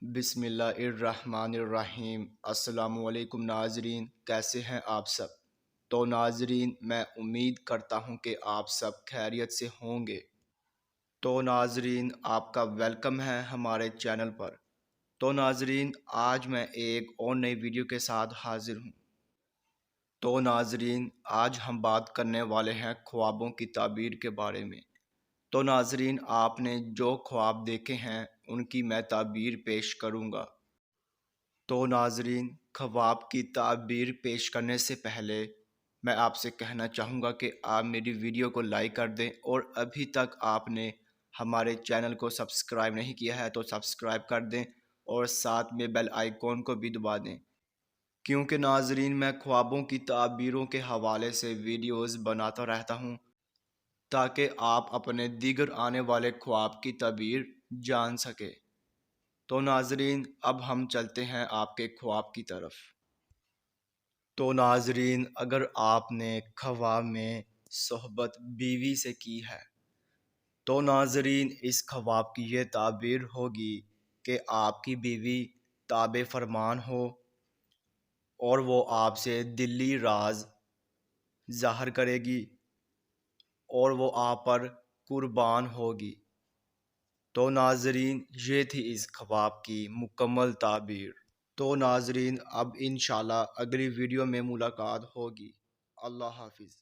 بسم اللہ الرحمن الرحیم۔ السلام علیکم ناظرین، کیسے ہیں آپ سب؟ تو ناظرین، میں امید کرتا ہوں کہ آپ سب خیریت سے ہوں گے۔ تو ناظرین، آپ کا ویلکم ہے ہمارے چینل پر۔ تو ناظرین، آج میں ایک اور نئی ویڈیو کے ساتھ حاضر ہوں۔ تو ناظرین، آج ہم بات کرنے والے ہیں خوابوں کی تعبیر کے بارے میں۔ تو ناظرین، آپ نے جو خواب دیکھے ہیں ان کی میں تعبیر پیش کروں گا۔ تو ناظرین، خواب کی تعبیر پیش کرنے سے پہلے میں آپ سے کہنا چاہوں گا کہ آپ میری ویڈیو کو لائک کر دیں، اور ابھی تک آپ نے ہمارے چینل کو سبسکرائب نہیں کیا ہے تو سبسکرائب کر دیں، اور ساتھ میں بیل آئیکن کو بھی دبا دیں، کیونکہ ناظرین میں خوابوں کی تعبیروں کے حوالے سے ویڈیوز بناتا رہتا ہوں تاکہ آپ اپنے دیگر آنے والے خواب کی تعبیر جان سکیں۔ تو ناظرین، اب ہم چلتے ہیں آپ کے خواب کی طرف۔ تو ناظرین، اگر آپ نے خواب میں صحبت بیوی سے کی ہے تو ناظرین اس خواب کی یہ تعبیر ہوگی کہ آپ کی بیوی تابع فرمان ہو، اور وہ آپ سے دلی راز ظاہر کرے گی، اور وہ آپ پر قربان ہوگی۔ تو ناظرین، یہ تھی اس خواب کی مکمل تعبیر۔ تو ناظرین، اب انشاءاللہ اگلی ویڈیو میں ملاقات ہوگی۔ اللہ حافظ۔